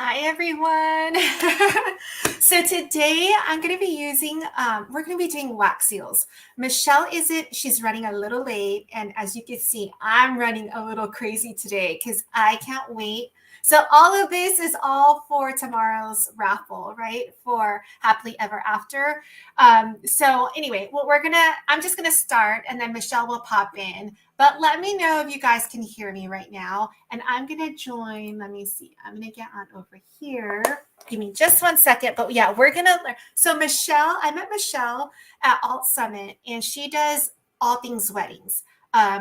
Hi everyone. So today I'm going to be we're going to be doing wax seals. Michelle isn't, she's running a little late. And as you can see, I'm running a little crazy today because I can't wait. So all of this is all for tomorrow's raffle, right? For Happily Ever After. So anyway, I'm just going to start and then Michelle will pop in. But let me know if you guys can hear me right now. And I'm going to join. Let me see. I'm going to get on over here. Give me just one second. But yeah, we're going to learn. So I met Michelle at Alt Summit, and she does all things weddings.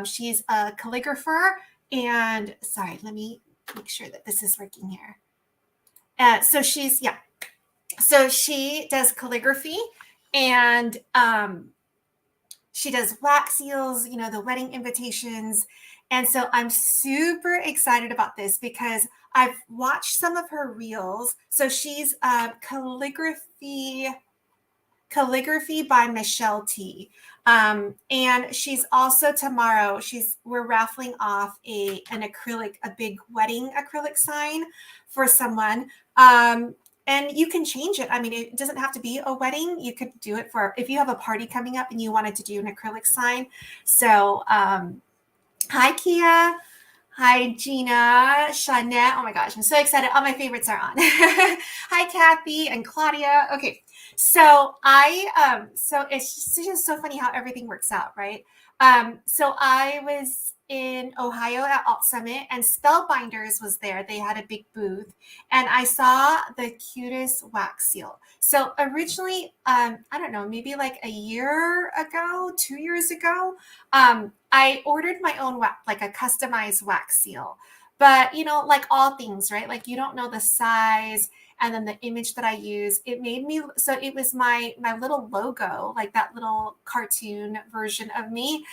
She's a calligrapher. And sorry, let me make sure that this is working here. So she does calligraphy and she does wax seals, the wedding invitations. And so I'm super excited about this because I've watched some of her reels. So she's calligraphy by Michelle T. And she's also tomorrow, we're raffling off a big wedding acrylic sign for someone. And you can change it. I mean, it doesn't have to be a wedding. You could do it for if you have a party coming up and you wanted to do an acrylic sign. So, hi, Kia. Hi, Gina, Shanette. Oh my gosh, I'm so excited. All my favorites are on. Hi, Kathy and Claudia. Okay, so it's just so funny how everything works out, right? So I was in Ohio at Alt Summit, and Spellbinders was there. They had a big booth, and I saw the cutest wax seal. So originally, I don't know, maybe like a year ago, 2 years ago, I ordered my own like a customized wax seal. But like all things, right? Like you don't know the size, and then the image that I use, it made me so it was my little logo, like that little cartoon version of me.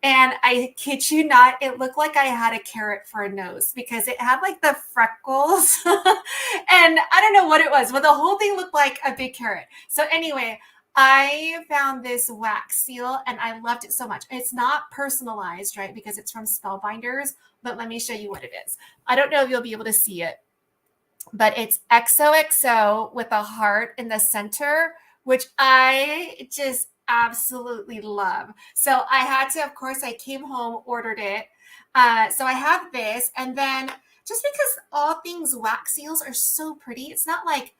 And I kid you not, it looked like I had a carrot for a nose because it had like the freckles. And I don't know what it was, but the whole thing looked like a big carrot. So anyway, I found this wax seal and I loved it so much. It's not personalized, right? Because it's from Spellbinders, but let me show you what it is. I don't know if you'll be able to see it, but it's XOXO with a heart in the center, which I just absolutely love. So I had to, of course, I came home, ordered it. So I have this, and then just because all things wax seals are so pretty, it's not like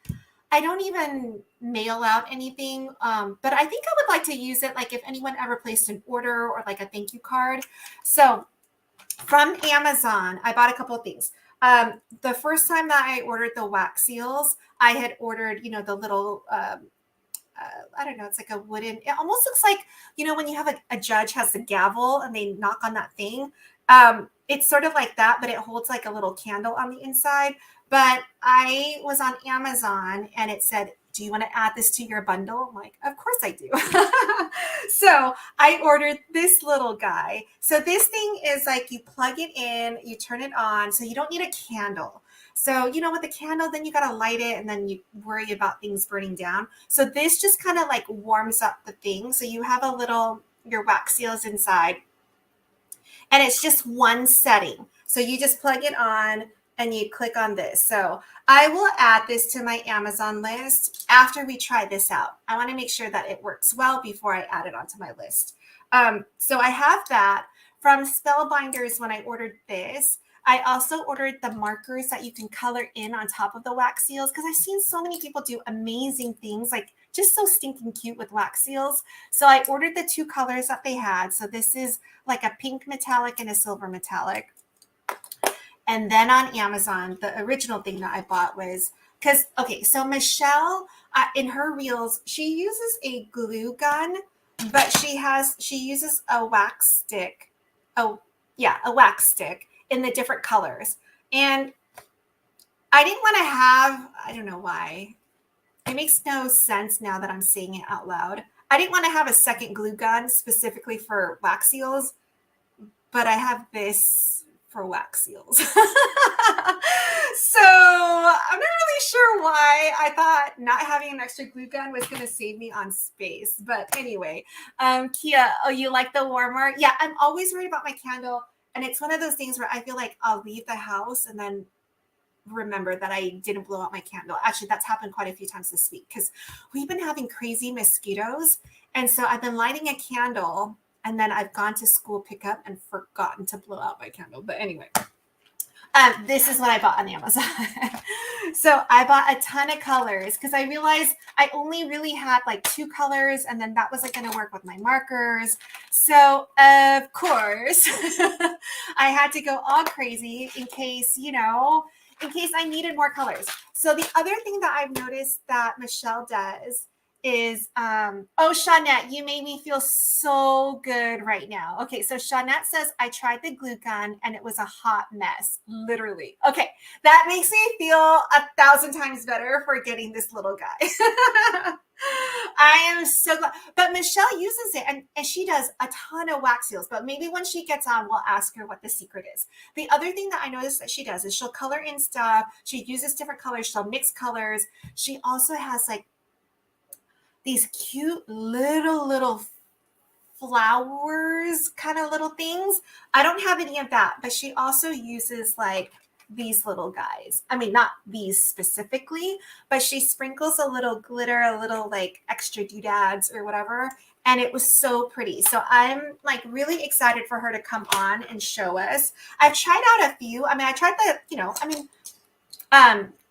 I don't even mail out anything, but I think I would like to use it like if anyone ever placed an order or like a thank you card. So from Amazon, I bought a couple of things. The first time that I ordered the wax seals, I had ordered, the little, I don't know, it's like a wooden, it almost looks like, when you have a judge has the gavel and they knock on that thing. It's sort of like that, but it holds like a little candle on the inside. But I was on Amazon and it said, do you want to add this to your bundle? I'm like, of course I do. So I ordered this little guy. So this thing is like you plug it in, you turn it on. So you don't need a candle. So, with the candle, then you got to light it and then you worry about things burning down. So this just kind of like warms up the thing. So you have your wax seals inside and it's just one setting. So you just plug it on and you click on this. So I will add this to my Amazon list after we try this out. I want to make sure that it works well before I add it onto my list. So I have that from Spellbinders when I ordered this. I also ordered the markers that you can color in on top of the wax seals because I've seen so many people do amazing things, like just so stinking cute with wax seals. So I ordered the two colors that they had. So this is like a pink metallic and a silver metallic. And then on Amazon, the original thing that I bought was so Michelle, in her reels, she uses a glue gun, but she uses a wax stick. Oh, yeah, a wax stick in the different colors. And I didn't want to I don't know why. It makes no sense now that I'm saying it out loud. I didn't want to have a second glue gun specifically for wax seals, but I have this for wax seals. So I'm not really sure why I thought not having an extra glue gun was going to save me on space. But anyway, Kia, oh, you like the warmer? Yeah, I'm always worried about my candle. And it's one of those things where I feel like I'll leave the house and then remember that I didn't blow out my candle. Actually, that's happened quite a few times this week because we've been having crazy mosquitoes. And so I've been lighting a candle and then I've gone to school pickup and forgotten to blow out my candle. But anyway, this is what I bought on Amazon. So I bought a ton of colors because I realized I only really had like 2 colors and then that wasn't going to work with my markers. So of course I had to go all crazy in case, in case I needed more colors. So the other thing that I've noticed that Michelle does is, oh, Shawnette, you made me feel so good right now. Okay, so Shawnette says, I tried the glue gun and it was a hot mess, literally. Okay, that makes me feel 1,000 times better for getting this little guy. I am so glad. But Michelle uses it and she does a ton of wax seals, but maybe when she gets on, we'll ask her what the secret is. The other thing that I noticed that she does is she'll color in stuff. She uses different colors. She'll mix colors. She also has like these cute little flowers kind of little things. I don't have any of that, but she also uses like these little guys. I mean, not these specifically, but she sprinkles a little glitter, a little like extra doodads or whatever. And it was so pretty. So I'm like really excited for her to come on and show us. I've tried out a few. I mean, I tried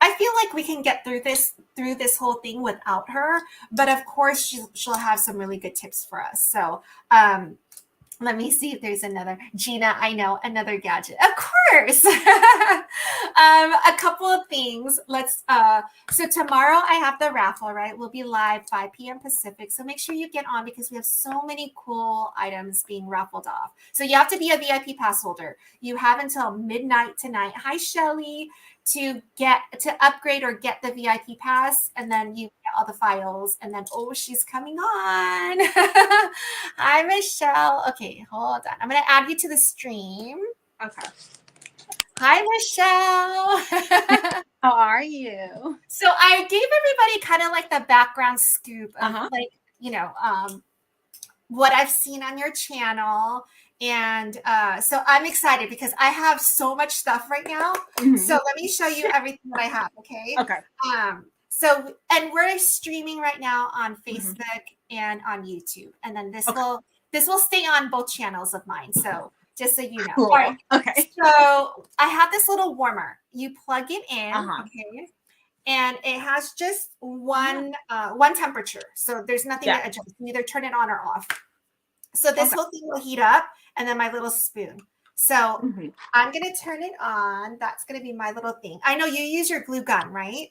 I feel like we can get through this whole thing without her, but of course she'll have some really good tips for us. So let me see if there's another. Gina, I know, another gadget. Of course. A couple of things. So tomorrow I have the raffle, right? We'll be live 5 p.m. Pacific. So make sure you get on because we have so many cool items being raffled off. So you have to be a VIP pass holder. You have until midnight tonight. Hi, Shelly. To upgrade or get the VIP pass, and then you get all the files, and then she's coming on. Hi, Michelle. Okay, hold on. I'm gonna add you to the stream. Okay. Hi, Michelle. How are you? So I gave everybody kind of like the background scoop of what I've seen on your channel. And so I'm excited because I have so much stuff right now. Mm-hmm. So let me show you everything that I have. Okay. Okay. And we're streaming right now on Facebook and on YouTube. And then this will stay on both channels of mine. So just so you know. Cool. All right. Okay. So I have this little warmer. You plug it in. Okay. And it has just one temperature. So there's nothing to adjust. You either turn it on or off. So this whole thing will heat up, and then my little spoon. So I'm going to turn it on. That's going to be my little thing. I know you use your glue gun, right?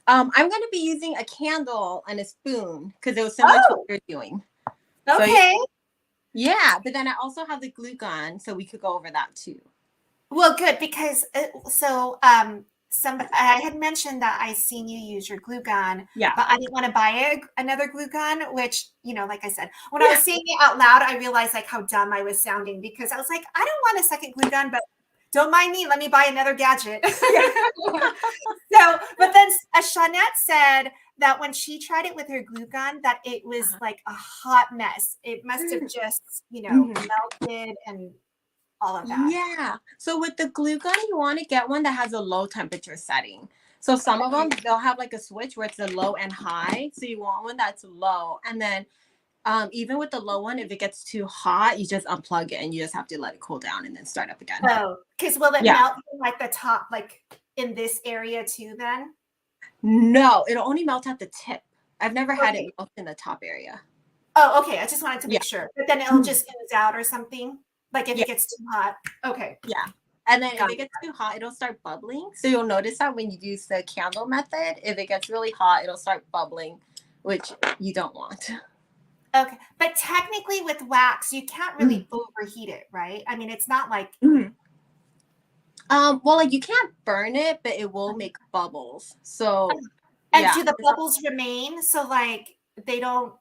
I'm going to be using a candle and a spoon because it was similar to what you're doing. Okay. So, yeah, but then I also have the glue gun, so we could go over that too. Well, good, because I had mentioned that I seen you use your glue gun, but I didn't want to buy another glue gun, which, like I said, when I was saying it out loud, I realized like how dumb I was sounding because I was like, I don't want a second glue gun, but don't mind me. Let me buy another gadget. But then Shawnette said that when she tried it with her glue gun, that it was like a hot mess. It must have just, melted and all of that. Yeah. So with the glue gun, you want to get one that has a low temperature setting. So some of them, they'll have like a switch where it's a low and high. So you want one that's low. And then even with the low one, if it gets too hot, you just unplug it and you just have to let it cool down and then start up again. Oh, because will it melt like the top, like in this area too then? No, it'll only melt at the tip. I've never had it melt in the top area. Oh, okay. I just wanted to make sure. But then it'll just ooze out or something? Like if it gets too hot. Okay. Yeah. And then if it gets too hot, it'll start bubbling. So you'll notice that when you use the candle method, if it gets really hot, it'll start bubbling, which you don't want. Okay. But technically with wax, you can't really overheat it, right? I mean, it's not like... well, like you can't burn it, but it will make bubbles. So... And do the bubbles remain? So like they don't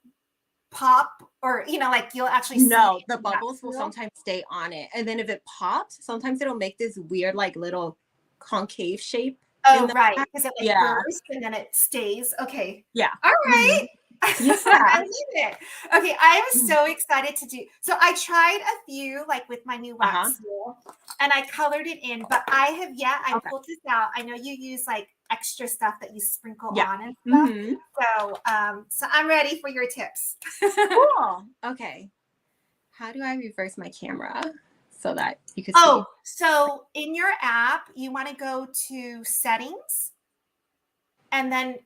pop or like you'll actually see the bubbles will sometimes stay on it, and then if it pops, sometimes it'll make this weird like little concave shape. Oh, right, because it bursts and then it stays. Okay. Yeah. All right. Yeah. I love it. Okay, I am so excited to do. So I tried a few like with my new Uh-huh. wax seal and I colored it in, but I Okay. pulled this out. I know you use like extra stuff that you sprinkle Yeah. on and stuff. Mm-hmm. So I'm ready for your tips. Cool. Okay. How do I reverse my camera so that you can see? Oh, so in your app, you want to go to settings and then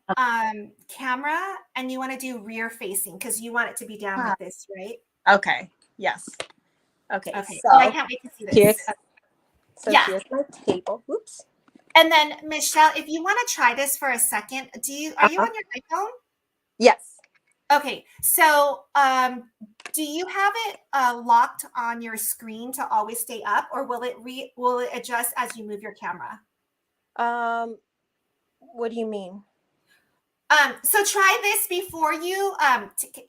camera, and you want to do rear facing because you want it to be down Ah, like this, right? okay. Yes. Okay. Okay. Oh, I So can't wait to see here's this. Yeah. here's my table. Oops. And then Michelle, if you want to try this for a second, are you Uh-huh. on your iPhone? Yes. Okay. So do you have it locked on your screen to always stay up, or will it adjust as you move your camera? What do you mean? So try this before you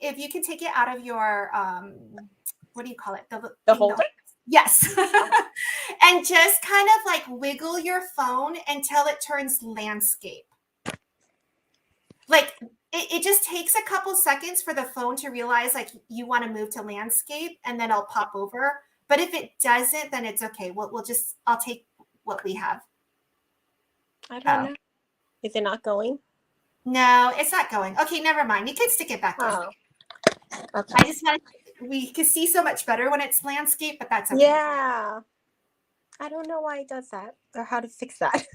if you can take it out of your what do you call it? The The thing holder? yes. And just kind of like wiggle your phone until it turns landscape. Like it just takes a couple seconds for the phone to realize like you want to move to landscape and then I'll pop over. But if it doesn't, then it's okay. I'll take what we have. I don't Oh. know. Is it not going? No, it's not going. Okay, never mind. You can stick it back in. Oh. Okay. I just want we can see so much better when it's landscape, but that's okay. Yeah. I don't know why it does that or how to fix that.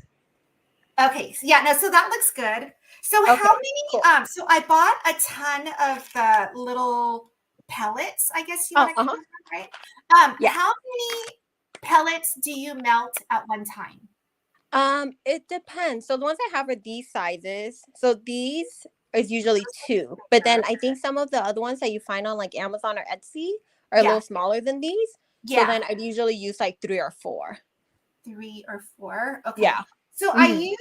Okay. Yeah, no, so that looks good. So Okay, how many cool. so I bought a ton of the little pellets, I guess you Oh, want to call them, right? Yeah. How many pellets do you melt at one time? It depends. So the ones I have are these sizes. So these is usually 2, but then I think some of the other ones that you find on like Amazon or Etsy are a Yeah. little smaller than these. So Yeah. then I'd usually use like 3 or 4. 3 or 4. Okay. Yeah. So I think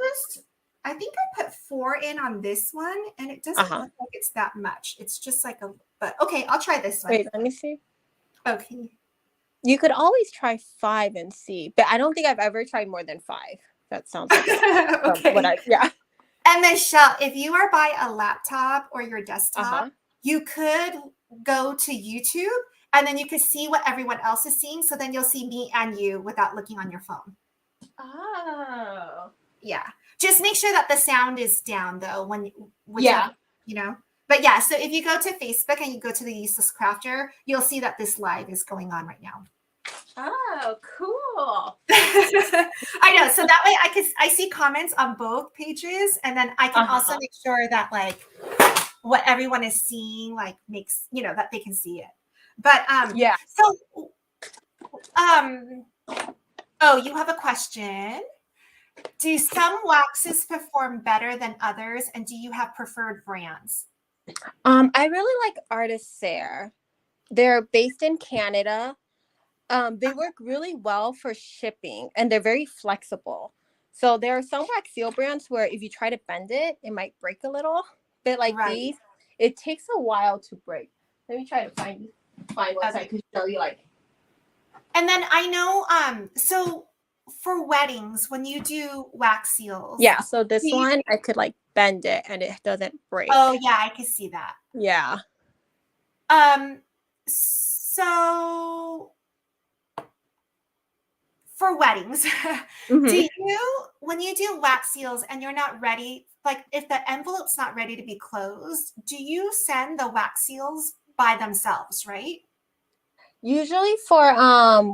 I put 4 in on this one and it doesn't look like it's that much. It's just like but okay, I'll try this one. Wait, let me see. Okay. You could always try 5 and see, but I don't think I've ever tried more than 5. That sounds like okay. Yeah. And Michelle, if you are by a laptop or your desktop, you could go to YouTube and then you can see what everyone else is seeing. So then you'll see me and you without looking on your phone. Oh. Yeah. Just make sure that the sound is down though you know. But yeah, so if you go to Facebook and you go to the Useless Crafter, you'll see that this live is going on right now. Oh, cool. I know. So that way I see comments on both pages and then I can also make sure that like what everyone is seeing like makes, that they can see it. But yeah. So oh, you have a question. Do some waxes perform better than others and do you have preferred brands? I really like Artisaire. They're based in Canada. They work really well for shipping and they're very flexible. So there are some wax seal brands where if you try to bend it, it might break a little. But like these, it takes a while to break. Let me try to find one so I can show you like. And then I know, so for weddings, when you do wax seals. Yeah, so this one, I could like bend it and it doesn't break. Oh yeah, I can see that. Yeah. So for weddings, do you, when you do wax seals and you're not ready, like if the envelope's not ready to be closed, do you send the wax seals by themselves, right? Usually for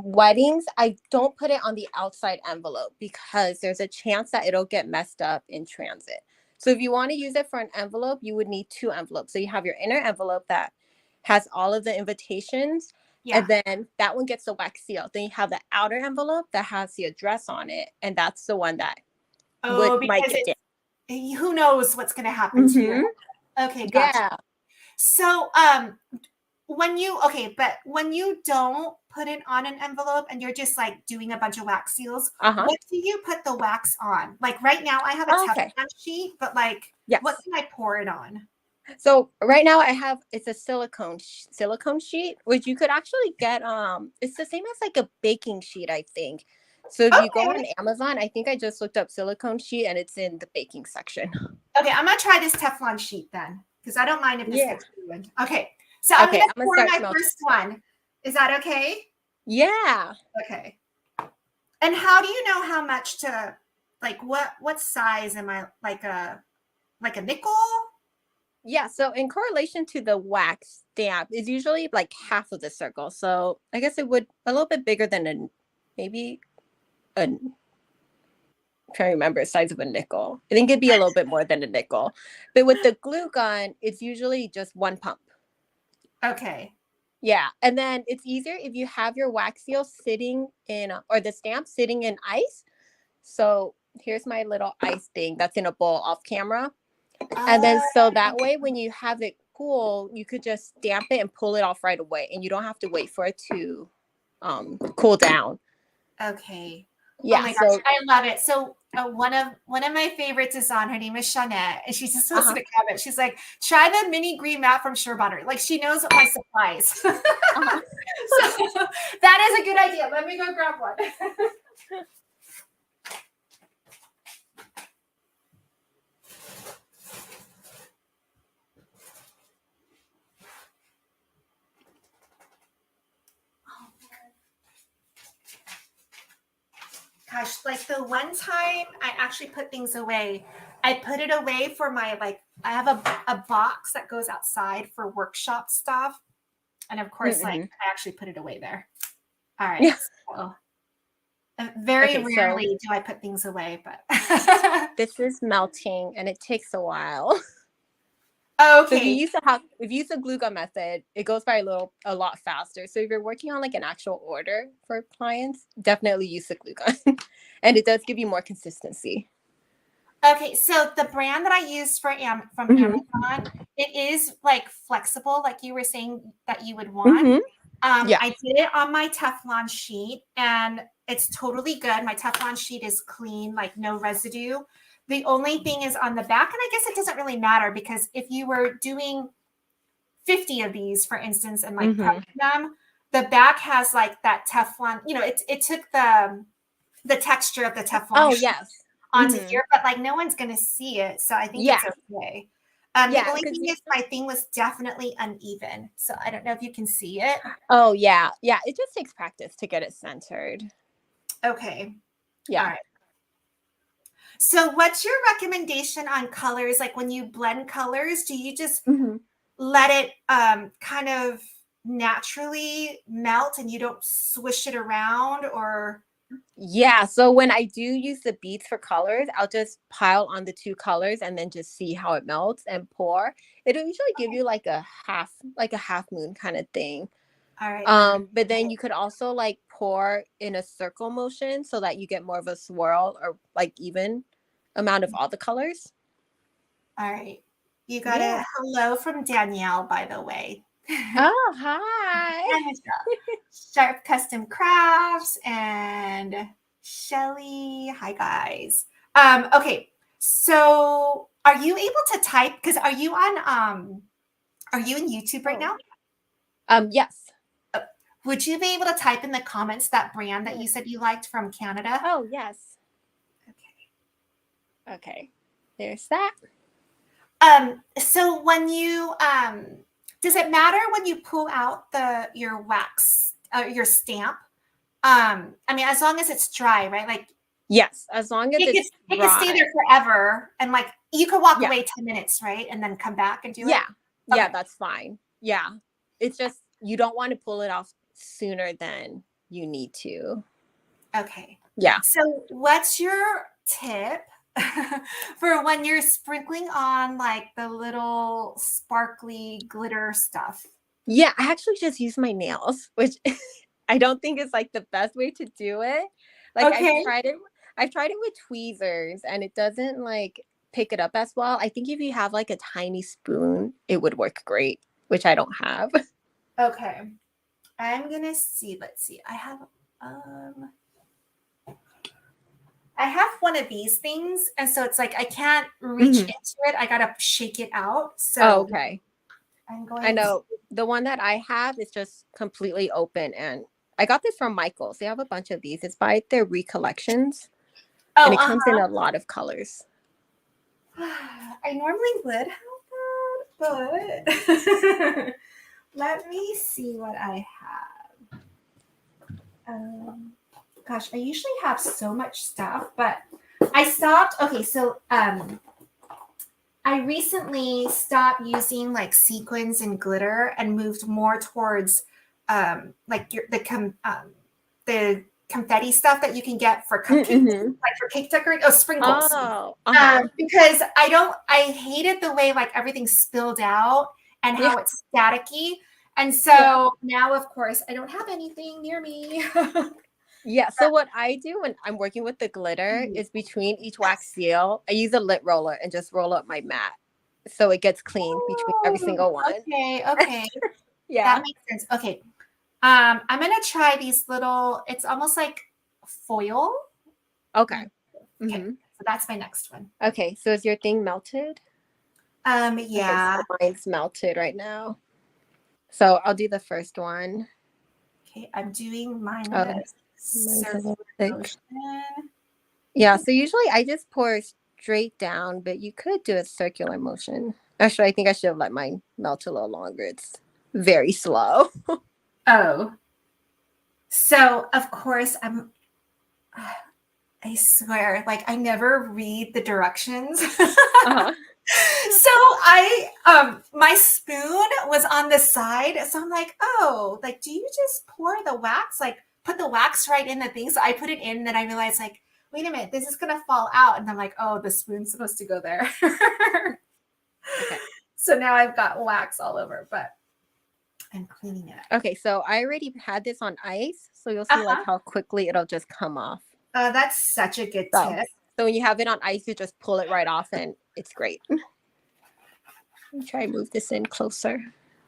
weddings, I don't put it on the outside envelope because there's a chance that it'll get messed up in transit. So if you want to use it for an envelope, you would need 2 envelopes. So you have your inner envelope that has all of the invitations, and then that one gets the wax seal. Then you have the outer envelope that has the address on it, and that's the one that might get damaged. Who knows what's going to happen to you. Okay, gotcha. Yeah. So when you don't put it on an envelope and you're just like doing a bunch of wax seals, what do you put the wax on? Like right now I have a Teflon sheet, but like what can I pour it on? So right now I have, it's a silicone sheet, which you could actually get, it's the same as like a baking sheet, I think. So if you go on Amazon, I think I just looked up silicone sheet and it's in the baking section. Okay, I'm gonna try this Teflon sheet then. because I don't mind if this Yeah. gets ruined. Okay, so I'm Okay, gonna I'm gonna pour start my smelting. first one. Is that okay? Yeah. Okay. And how do you know how much to, like, what size am I, like a nickel? Yeah, so in correlation to the wax stamp is usually like half of the circle. So I guess it would a little bit bigger than maybe a trying to remember the size of a nickel. I think it'd be a little bit more than a nickel. But with the glue gun, it's usually just one pump. Okay. Yeah. And then it's easier if you have your wax seal sitting in, or the stamp sitting in ice. So here's my little ice thing that's in a bowl off camera. And then so that way, when you have it cool, you could just stamp it and pull it off right away. And you don't have to wait for it to cool down. Okay. Yeah. Oh my So gosh, I love it. So one of my favorites is on. Her name is Shawnette, and she just posted a comment. She's like, "Try the mini green mat from Sure Butter." Like she knows my supplies. So that is a good idea. Let me go grab one. Gosh, like the one time I actually put things away, I put it away for my, like, I have a box that goes outside for workshop stuff. And of course, like I actually put it away there. All right. Yeah. So, very Okay, rarely do I put things away, but this is melting and it takes a while. okay. So if you use the glue gun method, it goes by a lot faster. So if you're working on like an actual order for clients, definitely use the glue gun. And it does give you more consistency. Okay, so the brand that I use from Amazon, it is like flexible, like you were saying that you would want. Yeah. I did it on my Teflon sheet, and it's totally good. My Teflon sheet is clean, like no residue. The only thing is on the back, and I guess it doesn't really matter because if you were doing 50 of these, for instance, and like prepping them, the back has like that Teflon. You know, it took the texture of the Teflon sheet onto here, but like no one's gonna see it, so I think it's okay. The only thing is my thing was definitely uneven, so I don't know if you can see it. Oh yeah, yeah. It just takes practice to get it centered. Okay. Yeah. All right. So, what's your recommendation on colors? Like when you blend colors, do you just let it kind of naturally melt and you don't swish it around, or? Yeah, so when I do use the beads for colors, I'll just pile on the two colors and then just see how it melts and pour. It'll usually give you like a half moon kind of thing. All right. But then you could also like pour in a circle motion so that you get more of a swirl or like even amount of all the colors. All right. You got a hello from Danielle, by the way. Oh, hi. Sharp Custom Crafts and Shelly. Hi, guys. Okay, so are you able to type? Because are you in YouTube right now? Yes. Would you be able to type in the comments that brand that you said you liked from Canada? Oh, yes. Okay. There's that. So when you does it matter when you pull out your wax, your stamp? I mean, as long as it's dry, right? Like, yes, as long as it's dry. It can stay there forever, and like you could walk away 10 minutes, right, and then come back and do it. Yeah, that's fine. Yeah, it's just you don't want to pull it off sooner than you need to. Okay. Yeah. So, what's your tip for when you're sprinkling on like the little sparkly glitter stuff? Yeah, I actually just use my nails, which I don't think is like the best way to do it. Like I've tried it with tweezers and it doesn't like pick it up as well. I think if you have like a tiny spoon, it would work great, which I don't have. Okay. I'm gonna see. Let's see. I have one of these things, and so it's like I can't reach into it. I gotta shake it out. So okay. I'm going. I know the one that I have is just completely open, and I got this from Michaels. They have a bunch of these. It's by their Recollections, and it comes in a lot of colors. I normally would have that. but let me see what I have. Gosh, I usually have so much stuff, but I stopped. Okay, so I recently stopped using like sequins and glitter and moved more towards like the confetti stuff that you can get for cupcakes, like for cake decorating. Oh, sprinkles. Oh, uh-huh. Because I hated the way like everything spilled out and Yeah. how it's staticky. And Yeah. so now, of course, I don't have anything near me. Yeah. So what I do when I'm working with the glitter is between each wax seal, I use a lint roller and just roll up my mat so it gets clean between every Oh, single one. okay. Yeah. That makes sense. Okay. I'm gonna try these little, it's almost like foil. Okay. Okay, so that's my next one. Okay. So is your thing melted? Yeah. Okay, so mine's melted right now. So I'll do the first one. Okay, I'm doing mine Oh, in a mine's a circular little thick. motion. Yeah, so usually I just pour straight down, but you could do a circular motion. Actually, I think I should have let mine melt a little longer. It's very slow. Oh, so of course I swear, like I never read the directions. Uh-huh. So my spoon was on the side. So I'm like, oh, like, do you just pour the wax? Like put the wax right in the thing. So I put it in, and then I realized like, wait a minute, this is gonna fall out. And I'm like, oh, the spoon's supposed to go there. Okay. So now I've got wax all over, but I'm cleaning it. Okay, so I already had this on ice, so you'll see like how quickly it'll just come off. That's such a good So, tip. so when you have it on ice, you just pull it right off and it's great. Let me try to move this in closer.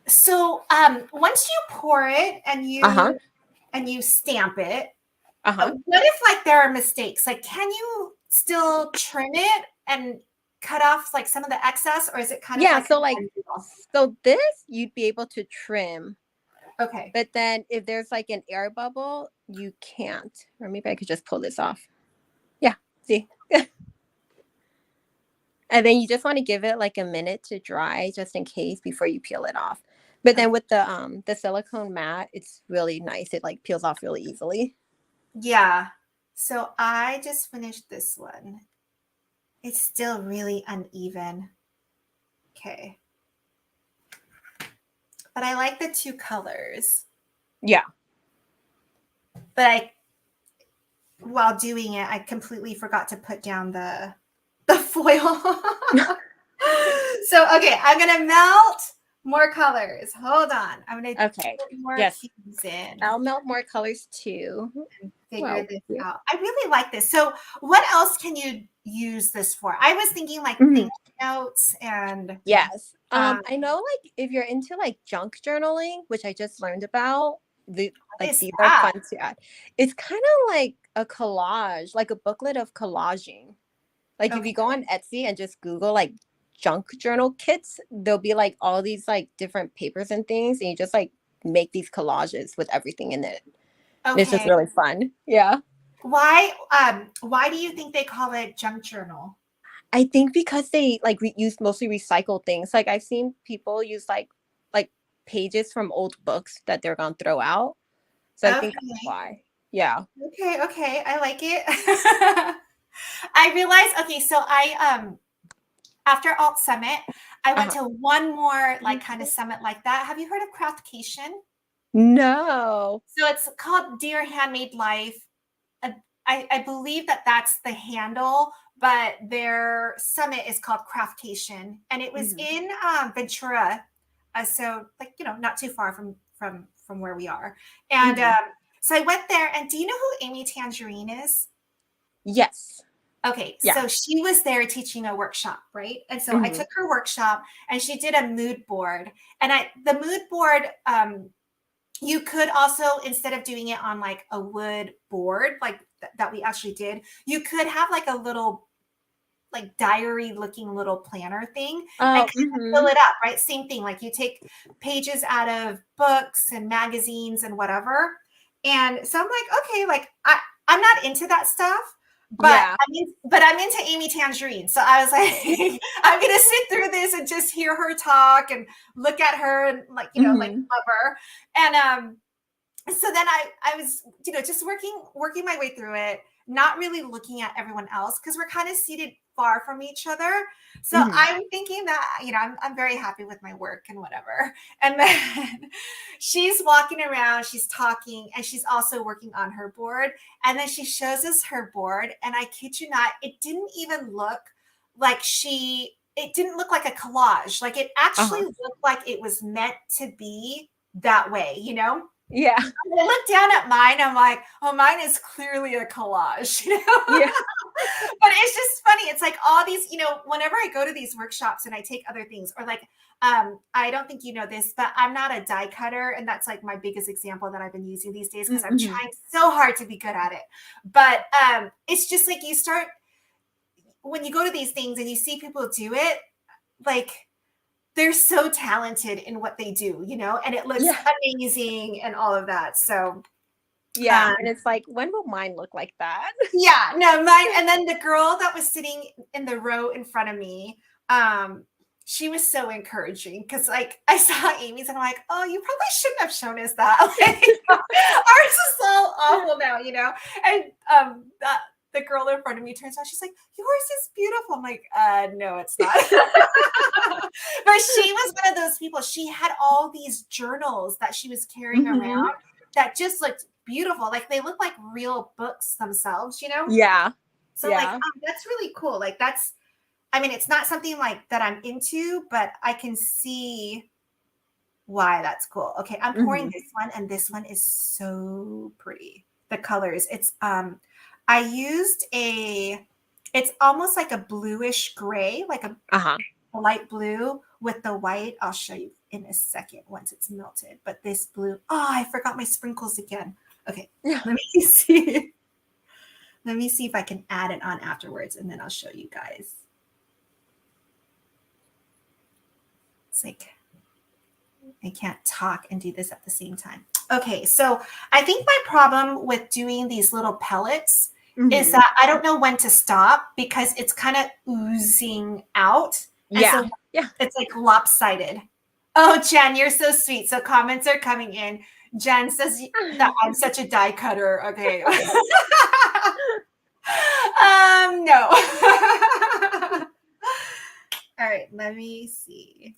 So once you pour it and you stamp it, what if like there are mistakes? Like, can you still trim it and cut off like some of the excess, or is it kind of like so like so this you'd be able to trim. Okay. But then if there's like an air bubble, you can't. Or maybe I could just pull this off. Yeah, see. And then you just want to give it like a minute to dry just in case before you peel it off. But then with the silicone mat, it's really nice. It like peels off really easily. Yeah. So I just finished this one. It's still really uneven. Okay. But I like the two colors. Yeah. But while doing it, I completely forgot to put down the foil. So, okay, I'm going to melt more colors. Hold on. I'm going to put more cubes in. I'll melt more colors too. Figure this out. I really like this. So what else can you use this for? I was thinking like thank you notes and yes. I know like if you're into like junk journaling, which I just learned about, these are fun to add. It's kind of like a collage, like a booklet of collaging. Like if you go on Etsy and just Google like junk journal kits, there'll be like all these like different papers and things, and you just like make these collages with everything in it. Okay. It's just really fun. Yeah. Why do you think they call it junk journal? I think because they like use mostly recycled things. Like I've seen people use like pages from old books that they're gonna throw out. So I think that's why. Yeah. Okay. I like it. I realized, so I after Alt Summit, I went to one more like kind of summit like that. Have you heard of Craftcation? No. So it's called Dear Handmade Life. I believe that that's the handle, but their summit is called Craftcation, and it was in Ventura, so like not too far from where we are. And so I went there, and do you know who Amy Tangerine is? Yes. Okay, so she was there teaching a workshop, right? And so I took her workshop, and she did a mood board, and the mood board. You could also, instead of doing it on like a wood board, like that we actually did, you could have like a little like diary looking little planner thing and fill it up, right? Same thing. Like you take pages out of books and magazines and whatever. And so I'm like, okay, like I'm not into that stuff, But Yeah. I'm into Amy Tangerine. So I was like, I'm gonna sit through this and just hear her talk and look at her and like, like Hmm. love her. And so then I was, just working my way through it, not really looking at everyone else because we're kind of seated far from each other. So Hmm. I'm thinking that, I'm very happy with my work and whatever. And then she's walking around, she's talking, and she's also working on her board. And then she shows us her board. And I kid you not, it didn't even look like it didn't look like a collage. Like it actually Uh-huh. looked like it was meant to be that way. Yeah. I look down at mine. I'm like, oh, mine is clearly a collage, Yeah. But it's just funny. It's like all these, whenever I go to these workshops and I take other things, or like, I don't think you know this, but I'm not a die cutter, and that's like my biggest example that I've been using these days because I'm Hmm. trying so hard to be good at it. But it's just like you start when you go to these things and you see people do it, like they're so talented in what they do, and it looks Yeah. amazing and all of that. So Yeah. um, And it's like, when will mine look like that? yeah, no, mine. And then the girl that was sitting in the row in front of me, she was so encouraging because, like, I saw Amy's and I'm like, oh, you probably shouldn't have shown us that. Like, ours is so awful now. And the girl in front of me turns out, she's like, yours is beautiful. I'm like, no, it's not. But she was one of those people. She had all these journals that she was carrying Hmm. around that just looked beautiful. Like they look like real books themselves. Yeah. So like, Yeah. that's really cool. Like it's not something like that I'm into, but I can see why that's cool. Okay, I'm pouring Hmm. this one, and this one is so pretty. The colors. I used it's almost like a bluish gray, like a Uh-huh. light blue with the white. I'll show you in a second once it's melted. But this blue, oh, I forgot my sprinkles again. Okay, Yeah. let me see. Let me see if I can add it on afterwards, and then I'll show you guys. It's like I can't talk and do this at the same time. Okay, so I think my problem with doing these little pellets is Hmm. that I don't know when to stop because it's kind of oozing out. And Yeah. so Yeah. it's like lopsided. Oh, Jen, you're so sweet. So comments are coming in. Jen says that I'm such a die cutter. Okay. No. All right, let me see.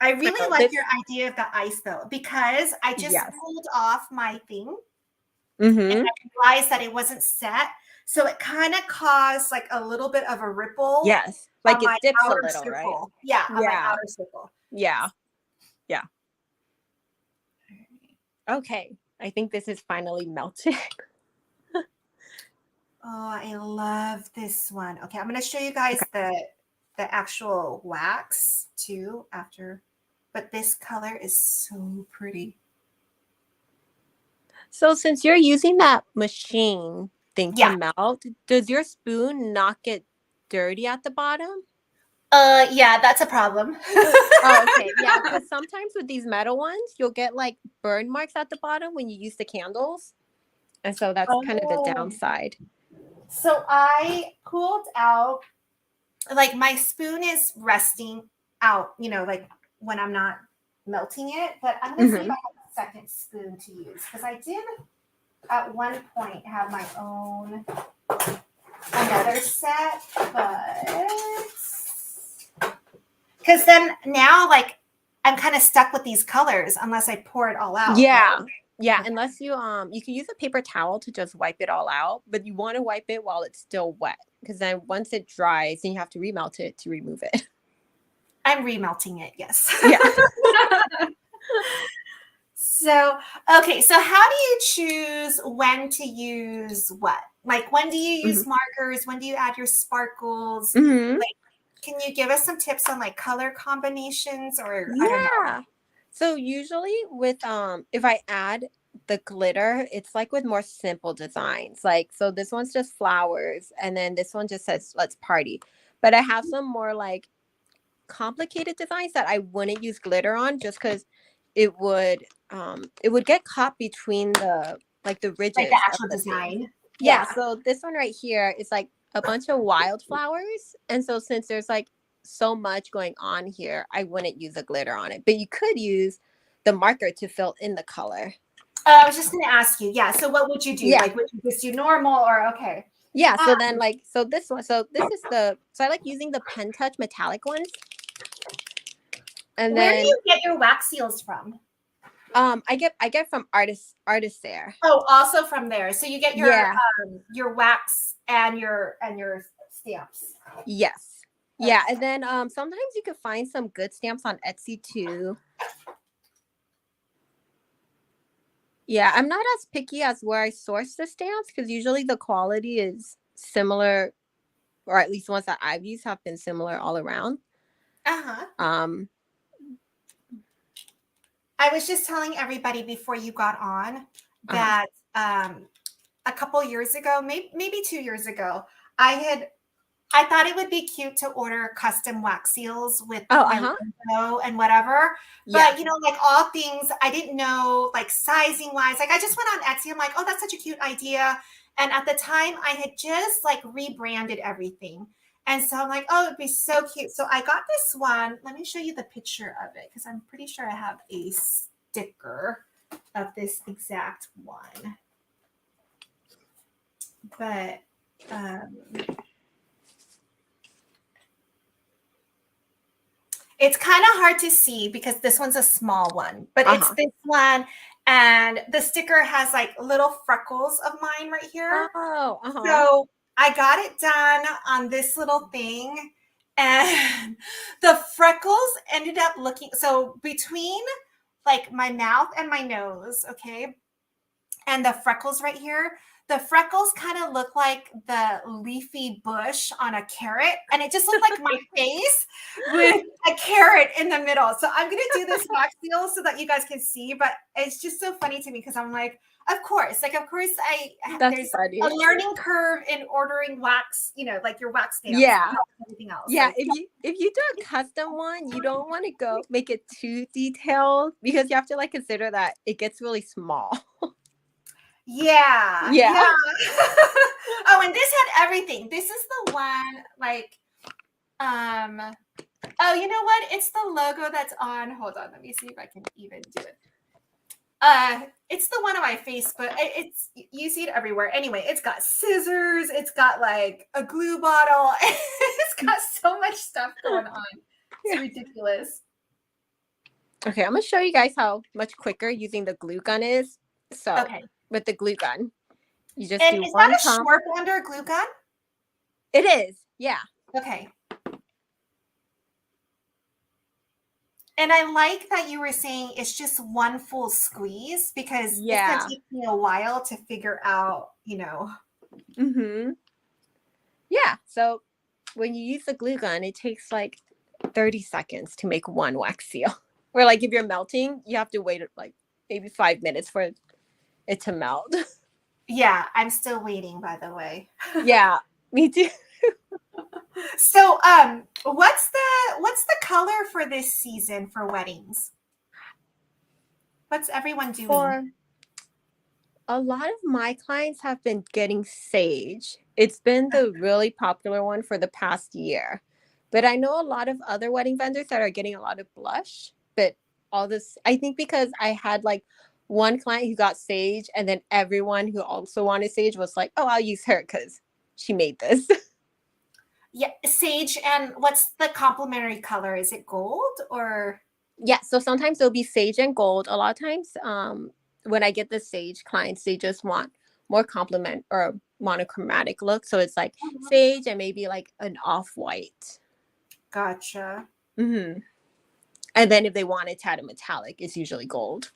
I really So like this, your idea of the ice though, because I just yes. pulled off my thing and Hmm. I realized that it wasn't set. So it kind of caused like a little bit of a ripple Yes. Like on my it dips a outer little, right? circle. Yeah, on my Yeah. outer circle. Yeah. Yeah. Okay. I think this is finally melted. Oh, I love this one. Okay, I'm going to show you guys Okay. the actual wax too after, but this color is so pretty. So since you're using that machine thing to Yeah. melt, does your spoon not get dirty at the bottom? Yeah, that's a problem. Oh, okay. Yeah, because sometimes with these metal ones, you'll get like burn marks at the bottom when you use the candles. And so that's kind of the Oh. downside. So I pulled out, like my spoon is resting out, like when I'm not melting it, but I'm going to see if Hmm. I have a second spoon to use because I did at one point have my own another set, but because then now like I'm kind of stuck with these colors unless I pour it all out. Yeah. Right? Yeah, Okay. unless you can use a paper towel to just wipe it all out, but you want to wipe it while it's still wet because then once it dries, then you have to remelt it to remove it. I'm remelting it, yes. Yeah. So, okay, so how do you choose when to use what? Like, when do you use Hmm. markers? When do you add your sparkles? Hmm. Like, can you give us some tips on like color combinations or I don't know? Yeah. So usually with if I add the glitter, it's like with more simple designs. Like so this one's just flowers and then this one just says let's party. But I have some more like complicated designs that I wouldn't use glitter on just cuz it would get caught between the like the Like the ridges of actual the thing. design? Yeah, Yeah. so this one right here is like a bunch of wildflowers. And so since there's like so much going on here, I wouldn't use a glitter on it. But you could use the marker to fill in the color. I was just going to ask you. Yeah. So what would you do? Yeah. Like, would you just do normal or okay? Yeah, Uh, so then like so this one, so this is so I like using the Pen Touch metallic ones. And where do then you get your wax seals from? I get from artists there. Oh, also from there. So you get Yeah. your wax and your stamps. Yes. Yeah, and then sometimes you can find some good stamps on Etsy too. Yeah, I'm not as picky as where I source the stamps because usually the quality is similar, or at least ones that I've used have been similar all around. Uh-huh. Um, I was just telling everybody before you got on uh-huh. that a couple years ago, maybe 2 years ago, I thought it would be cute to order custom wax seals with Oh, my uh-huh. logo and whatever. Yeah. But like all things, I didn't know like sizing wise. Like I just went on Etsy. I'm like, oh, that's such a cute idea. And at the time, I had just like rebranded everything. And so I'm like, oh, it'd be so cute. So I got this one. Let me show you the picture of it because I'm pretty sure I have a sticker of this exact one. But it's kind of hard to see because this one's a small one, but it's this one. And the sticker has like little freckles of mine right here. Oh, uh-huh. So I got it done on this little thing. And the freckles ended up looking so between like my mouth and my nose, okay, and the freckles right here, the freckles kind of look like the leafy bush on a carrot, and it just looked like my face with a carrot in the middle. So I'm gonna do this wax seal so that you guys can see, but it's just so funny to me because I'm like, of course, there's funny. a learning curve in ordering wax, like your wax stamps, Yeah, and everything else. yeah. Like, If you do a custom one, you don't want to go make it too detailed because you have to like consider that it gets really small. yeah. Yeah. Oh, and this had everything. This is the one like oh, you know what? It's the logo that's on. Hold on, let me see if I can even do it. It's the one on my Facebook. It's you see it everywhere. Anyway, it's got scissors, it's got like a glue bottle, it's got so much stuff going on. It's ridiculous. Okay, I'm gonna show you guys how much quicker using the glue gun is. So Okay. with the glue gun, you just And do is one that a pump. Schwartz Wonder glue gun? It is, yeah. Okay. And I like that you were saying it's just one full squeeze because it's going to take me a while to figure out, Mm-hmm. Yeah. So when you use the glue gun, it takes like 30 seconds to make one wax seal. Or like if you're melting, you have to wait like maybe 5 minutes for it to melt. Yeah, I'm still waiting, by the way. Yeah, me too. So, what's the color for this season for weddings? What's everyone doing? For a lot of my clients have been getting sage. It's been the really popular one for the past year. But I know a lot of other wedding vendors that are getting a lot of blush. But all this, I think because I had like one client who got sage, and then everyone who also wanted sage was like, oh, I'll use her because she made this. Yeah, sage. And what's the complementary color? Is it gold or? Yeah, so sometimes it'll be sage and gold. A lot of times, when I get the sage clients, they just want more complement or monochromatic look. So it's like sage and maybe like an off-white. Gotcha. Mm-hmm. And then if they want it to add a metallic, it's usually gold.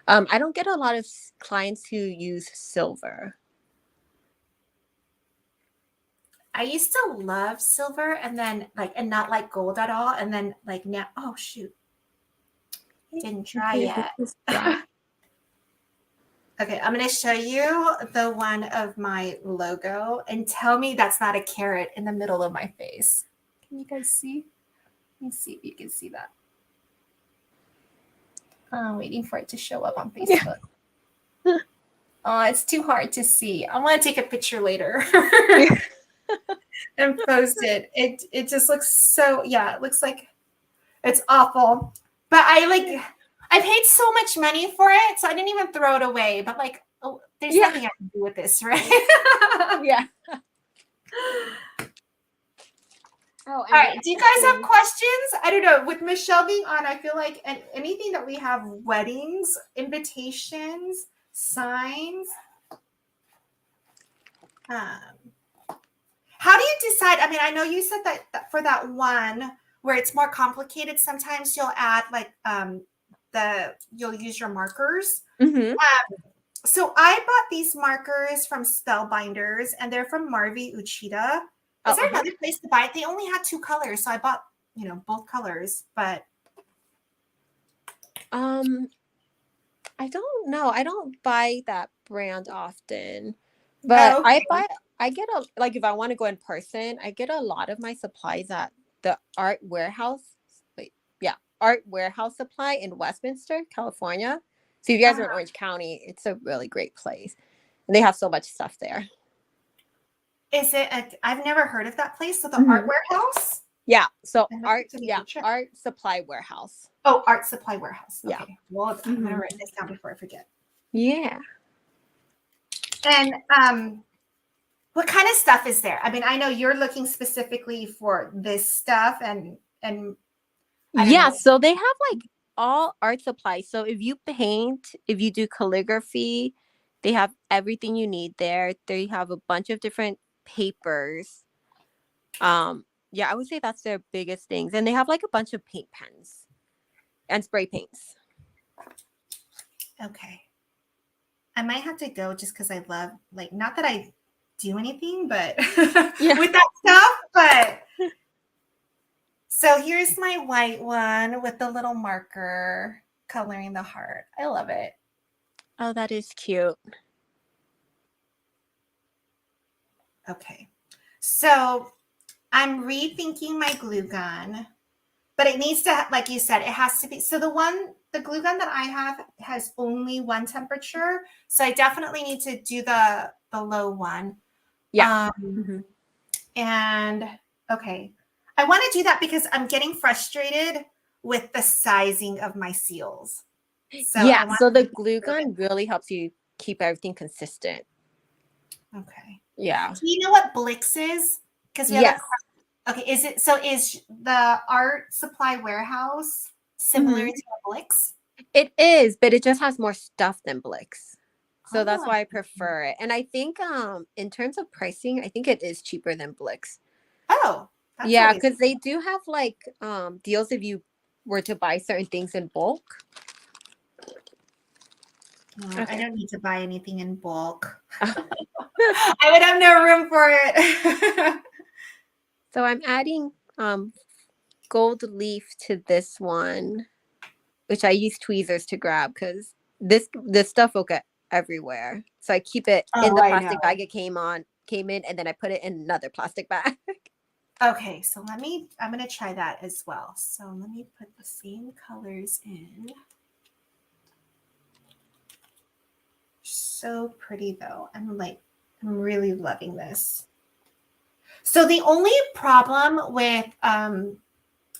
I don't get a lot of clients who use silver. I used to love silver and not like gold at all. And then like now, oh shoot. Didn't try yet. Okay, I'm going to show you the one of my logo and tell me that's not a carrot in the middle of my face. Can you guys see? Let me see if you can see that. I'm waiting for it to show up on Facebook. Yeah. Oh, it's too hard to see. I want to take a picture later and post it. It just looks so, yeah, it looks like it's awful. But I paid so much money for it, so I didn't even throw it away. But like, oh, there's Yeah. nothing I can do with this, right? Yeah. Oh, All right. Do you guys have questions? I don't know. With Michelle being on, I feel like anything that we have weddings, invitations, signs. How do you decide? I mean, I know you said that for that one where it's more complicated, sometimes you'll add like you'll use your markers. Mm-hmm. So I bought these markers from Spellbinders, and they're from Marvi Uchida. Is there another place to buy it? They only had 2 colors, so I bought, both colors. But I don't know. I don't buy that brand often, but okay. I get like if I want to go in person, I get a lot of my supplies at the Art Warehouse. Art Warehouse Supply in Westminster, California. So if you guys are in Orange County, it's a really great place, and they have so much stuff there. Is it? I've never heard of that place. So the Art Warehouse. Yeah. So Art Supply Warehouse. Oh, Art Supply Warehouse. Okay. Yeah. Well, I'm gonna write this down before I forget. Yeah. And what kind of stuff is there? I mean, I know you're looking specifically for this stuff, and yeah. So they have like all art supplies. So if you paint, if you do calligraphy, they have everything you need there. They have a bunch of different papers. Yeah, I would say that's their biggest things. And they have like a bunch of paint pens and spray paints. Okay. I might have to go just because I love, like, not that I do anything, but with that stuff, but so here's my white one with the little marker coloring the heart. I love it. Oh, that is cute. Okay. So I'm rethinking my glue gun, but it needs to, like you said, it has to be. So the glue gun that I have has only one temperature. So I definitely need to do the low one. Yeah. And okay. I want to do that because I'm getting frustrated with the sizing of my seals. So the glue gun really helps you keep everything consistent. Okay. Yeah. Do you know what Blix is? Because we have okay. Is the Art Supply Warehouse similar to a Blix? It is, but it just has more stuff than Blix. So that's why I prefer it. And I think in terms of pricing, I think it is cheaper than Blix. Oh. Yeah, because they do have like deals if you were to buy certain things in bulk. I don't need to buy anything in bulk. I would have no room for it. So I'm adding gold leaf to this one, which I use tweezers to grab because this stuff will get everywhere. So I keep it in the plastic bag it came in, and then I put it in another plastic bag. Okay, so I'm going to try that as well. So let me put the same colors in. So pretty though. I'm really loving this. So the only problem with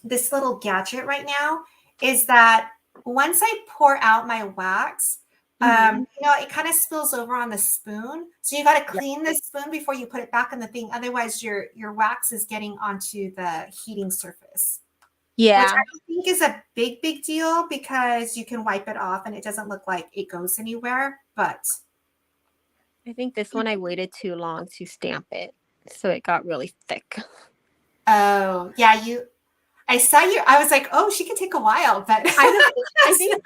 this little gadget right now is that once I pour out my wax, it kind of spills over on the spoon. So you got to clean the spoon before you put it back in the thing. Otherwise, your wax is getting onto the heating surface. Yeah. Which I don't think is a big deal because you can wipe it off and it doesn't look like it goes anywhere. But I think this one I waited too long to stamp it. So it got really thick. Oh, yeah, I saw you. I was like, oh, she could take a while, but I think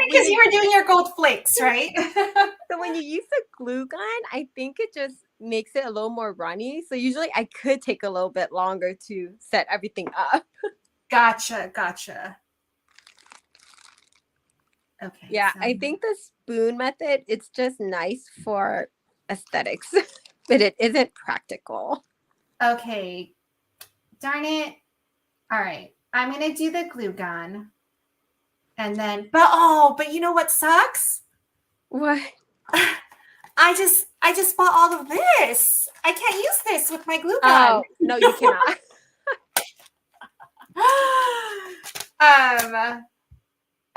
because you were doing your gold flakes, right? So when you use the glue gun, I think it just makes it a little more runny. So usually I could take a little bit longer to set everything up. Gotcha. Okay. Yeah, I think the spoon method, it's just nice for aesthetics, but it isn't practical. Okay. Darn it. All right. I'm going to do the glue gun. And then, but you know what sucks? What? I just bought all of this. I can't use this with my glue gun. Oh, no, you cannot.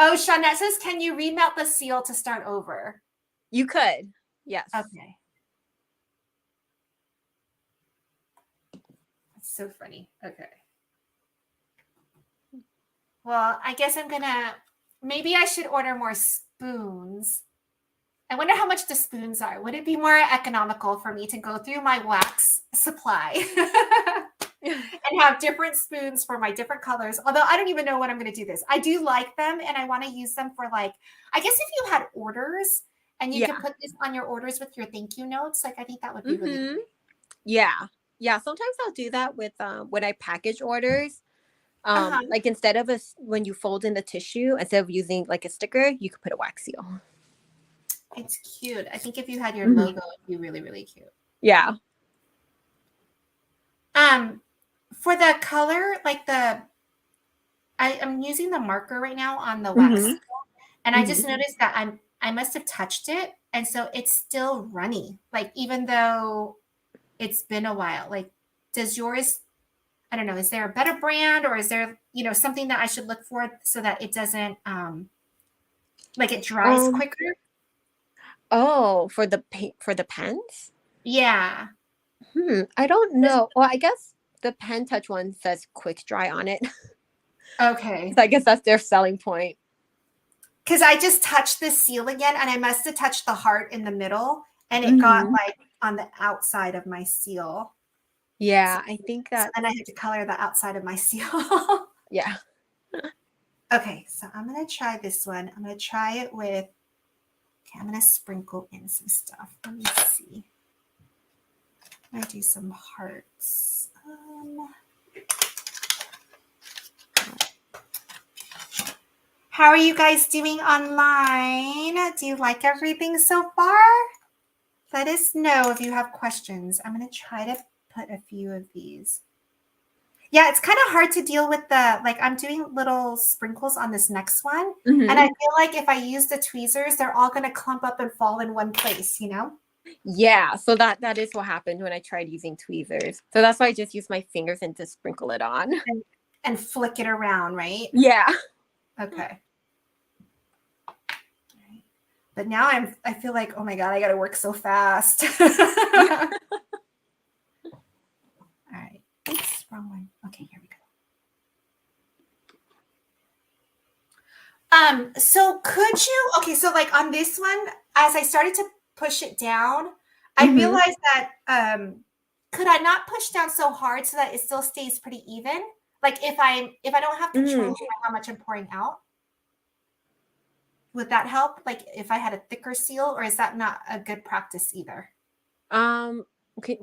Oh, Shawnette says, can you remelt the seal to start over? You could. Yes. Okay. That's so funny. Okay. Well, I guess maybe I should order more spoons. I wonder how much the spoons are. Would it be more economical for me to go through my wax supply and have different spoons for my different colors? Although I don't even know when I'm going to do this. I do like them and I want to use them for I guess if you had orders and you could put this on your orders with your thank you notes, I think that would be really great. Yeah. Yeah. Sometimes I'll do that with when I package orders. Like instead of when you fold in the tissue, instead of using like a sticker, you could put a wax seal. It's cute. I think if you had your logo, it'd be really, really cute. Yeah. For the color, I'm using the marker right now on the wax seal, and I just noticed that I must have touched it, and so it's still runny. Even though it's been a while. Does yours? I don't know. Is there a better brand, or is there something that I should look for so that it doesn't it dries quicker? Oh, for the pens? Yeah. I don't know. Well, I guess the Pen Touch one says quick dry on it. Okay. So I guess that's their selling point. Because I just touched the seal again, and I must have touched the heart in the middle, and it got on the outside of my seal. Yeah, I think that. And I had to color the outside of my seal. Yeah. Okay, so I'm going to try this one. I'm going to try it with, I'm going to sprinkle in some stuff. Let me see. I'm going to do some hearts. How are you guys doing online? Do you like everything so far? Let us know if you have questions. I'm going to try to put a few of these. Yeah, it's kind of hard to deal with I'm doing little sprinkles on this next one. And I feel like if I use the tweezers, they're all going to clump up and fall in one place, Yeah, so that is what happened when I tried using tweezers. So that's why I just use my fingers and just sprinkle it on. And flick it around, right? Yeah. Okay. But now I feel like, oh my God, I got to work so fast. All right. Oops, wrong one. Okay, here we go. So could you, so on this one, as I started to push it down, I realized that, could I not push down so hard so that it still stays pretty even? If I don't have control over how much I'm pouring out? Would that help? If I had a thicker seal, or is that not a good practice either? Can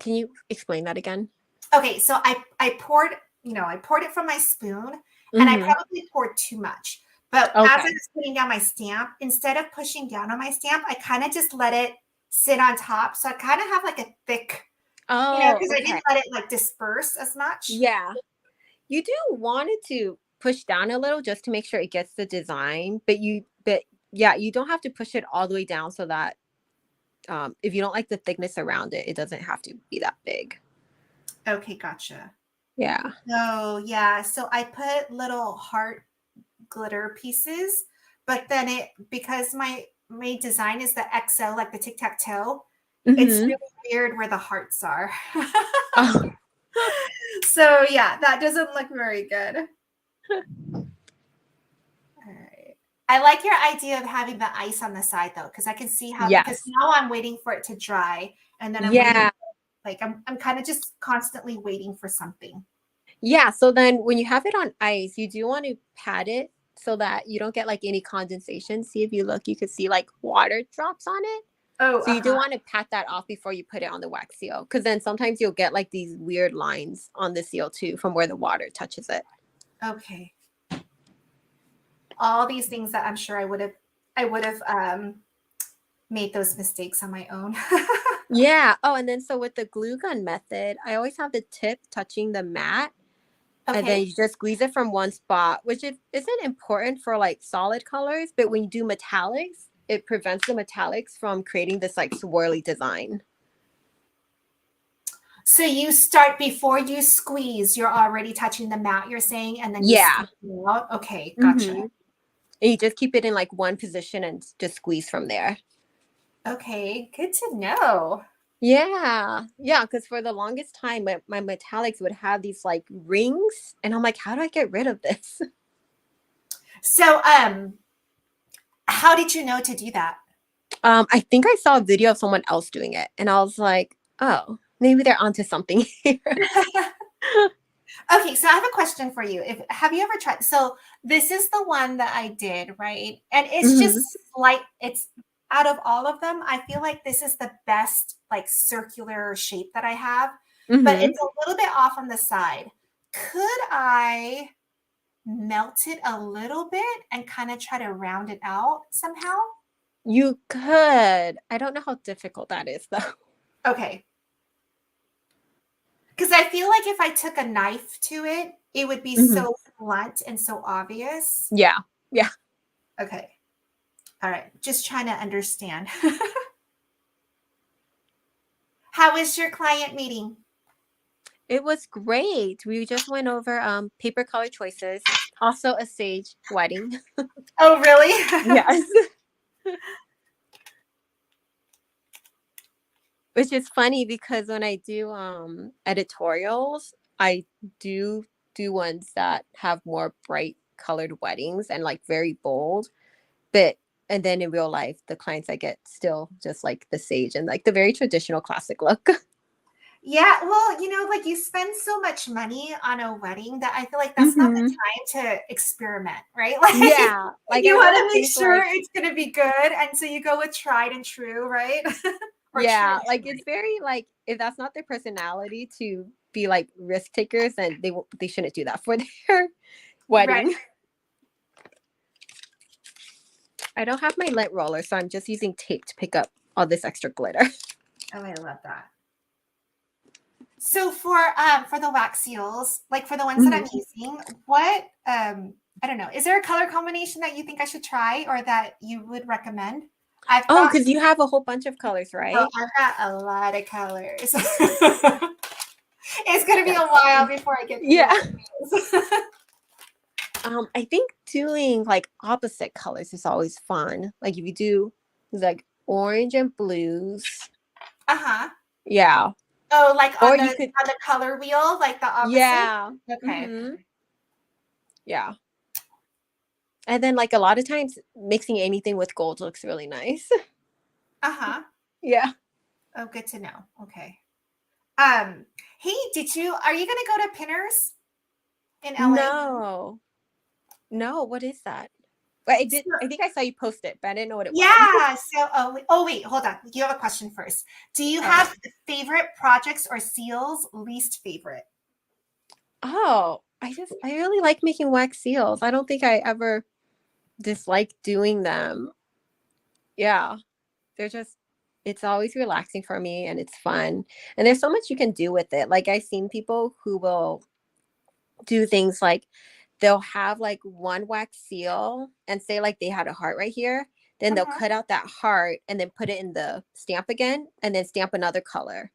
you explain that again? Okay, so I poured it from my spoon, and I probably poured too much. But as I was putting down my stamp, instead of pushing down on my stamp, I kind of just let it sit on top. So I kind of have a thick, because I didn't let it disperse as much. Yeah. You do want it to push down a little just to make sure it gets the design, but yeah, you don't have to push it all the way down so that if you don't like the thickness around it, it doesn't have to be that big. Okay, gotcha. Yeah. Oh, yeah. So I put little heart glitter pieces, but then because my design is the XO, like the tic-tac-toe, it's really weird where the hearts are. So yeah, that doesn't look very good. All right. I like your idea of having the ice on the side though, because I can see how, because now I'm waiting for it to dry, and then I'm waiting, I'm kind of just constantly waiting for something. Yeah. So then when you have it on ice, you do want to pat it so that you don't get any condensation. See, if you look, you could see water drops on it. Oh, so you do want to pat that off before you put it on the wax seal, because then sometimes you'll get these weird lines on the seal too from where the water touches it. Okay. All these things that I'm sure I would have made those mistakes on my own. Yeah. Oh, and then so with the glue gun method, I always have the tip touching the mat. Okay. And then you just squeeze it from one spot, which isn't important for solid colors, but when you do metallics, it prevents the metallics from creating this like swirly design. So you start before you squeeze, you're already touching the mat, you're saying, and then you Yeah. squeeze it out. Okay, gotcha. Mm-hmm. And you just keep it in like one position and just squeeze from there. Okay, good to know. Yeah. Yeah. Because for the longest time, my metallics would have these like rings. And I'm like, how do I get rid of this? So, how did you know to do that? I think I saw a video of someone else doing it. And I was like, oh, maybe they're onto something here. Okay, so I have a question for you. If have you ever tried? So this is the one that I did, right? And it's Mm-hmm. just like it's out of all of them, I feel like this is the best like circular shape that I have, but Mm-hmm. it's a little bit off on the side. Could I melt it a little bit and kind of try to round it out somehow? You could. I don't know how difficult that is, though. Okay. Because I feel like if I took a knife to it, it would be Mm-hmm. so blunt and so obvious. Yeah. Yeah. Okay. All right. Just trying to understand. How was your client meeting? It was great. We just went over paper color choices, also a sage wedding. Oh, really? Yes. Which is funny because when I do editorials, I do ones that have more bright colored weddings and like very bold. But and then in real life, the clients I get still just like the sage and like the very traditional classic look. Yeah, well, like you spend so much money on a wedding that I feel like that's not the Hmm. time to experiment, right? Like Yeah. Like I you want really to make think sure like it's going to be good. And so you go with tried and true, right? Or true yeah, and like true. it's very like if that's not their personality to be like risk takers, then they shouldn't do that for their Right. wedding. I don't have my lint roller, so I'm just using tape to pick up all this extra glitter. Oh, I love that. So for the wax seals, like for the ones that I'm Mhm. using, what I don't know, is there a color combination that you think I should try or that you would recommend? I've Oh, got because you have a whole bunch of colors, oh, right? I've got a lot of colors. It's gonna be a That's while fine. before I get through Yeah. all of those. I think doing like opposite colors is always fun. Like if you do like orange and blues, Uh-huh. yeah. Oh, like Or on you could, the color wheel, like the opposite? yeah. Okay. Hmm. Yeah. And then like a lot of times mixing anything with gold looks really nice. Uh-huh. Yeah. Oh, good to know. Okay. Um, hey, are you gonna go to Pinners in LA? No. No, what is that? But I did. So, I think I saw you post it, but I didn't know what it was. yeah. So, wait, hold on. You have a question first. Do you Oh, have favorite projects or seals, least favorite? oh, I really like making wax seals. I don't think I ever dislike doing them. Yeah, they're just. It's always relaxing for me, and it's fun. And there's so much you can do with it. Like I've seen people who will do things like they'll have like one wax seal and say like they had a heart right here. Then they'll Mhm. cut out that heart and then put it in the stamp again and then stamp another color.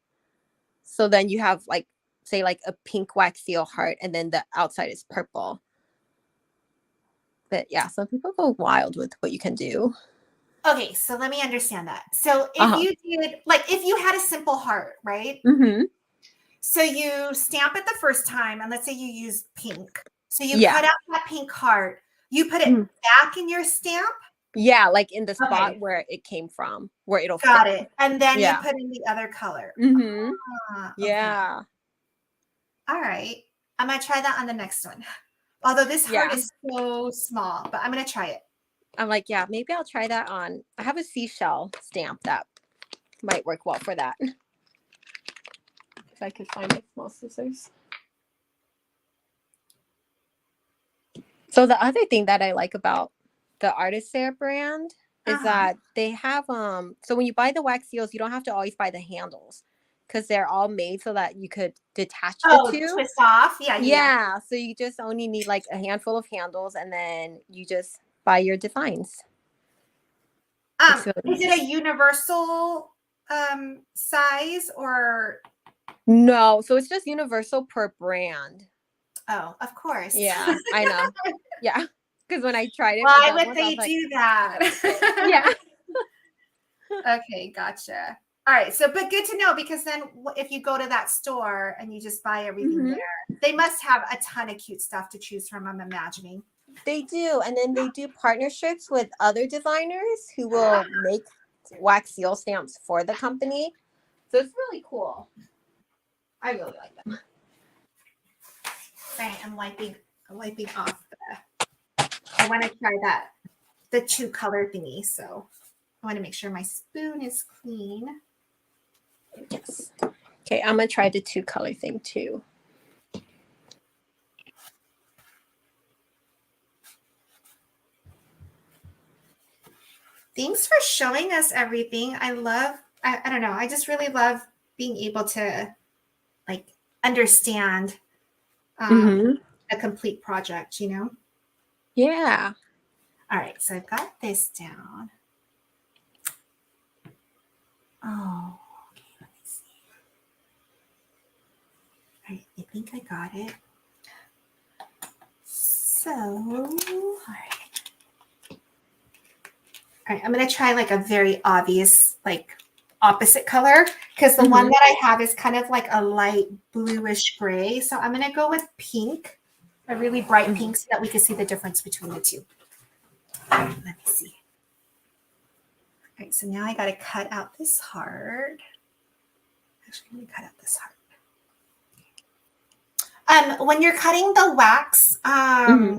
So then you have like say like a pink wax seal heart and then the outside is purple. But yeah, some people go wild with what you can do. Okay, so let me understand that. So if Uh-huh. you did like if you had a simple heart, right? Mm-hmm. So you stamp it the first time, and let's say you use pink. So you Yeah. cut out that pink heart, you put it Mhm. back in your stamp. Yeah, like in the spot Okay, where it came from, where it'll fit. got it. And then you Yeah. put in the other color. Mm-hmm. Okay. Yeah. All right. I'm gonna try that on the next one. Although this heart Yeah. is so small, but I'm gonna try it. I'm like, yeah, maybe I'll try that on. I have a seashell stamp that might work well for that. If I could find my small scissors. So the other thing that I like about the Artisair brand is Uh-huh. that they have so when you buy the wax seals, you don't have to always buy the handles because they're all made so that you could detach the Oh, two. twist off. Yeah, yeah, yeah. Yeah, so you just only need like a handful of handles and then you just buy your designs. It's really Is nice. it a universal size or No, so it's just universal per brand. oh, of course. Yeah, I know. Yeah, because when I tried it for Why the other would ones, I was they like, do that? yeah. Okay, gotcha. All right, so but good to know because then if you go to that store and you just buy everything Hmm. there, they must have a ton of cute stuff to choose from, I'm imagining. They do, and then they do partnerships with other designers who will make wax seal stamps for the company. So it's really cool. I really like them. Right, I'm wiping off I want to try that the two color thingy, so I want to make sure my spoon is clean. Yes. Okay, I'm gonna try the 2-color thing too. Thanks for showing us everything. I don't know, I just really love being able to like understand um, Mm-hmm. a complete project, you know? Yeah. All right, so I've got this down. Oh, okay, let me see. All right, I think I got it. So, all right, I'm gonna try like a very obvious, like opposite color because the one Mm-hmm. that I have is kind of like a light bluish gray. So I'm gonna go with pink, a really bright Mm-hmm. pink, so that we can see the difference between the two. Let me see. All right, so now I gotta cut out this heart. Actually, let me cut out this heart. When you're cutting the wax, Mm-hmm.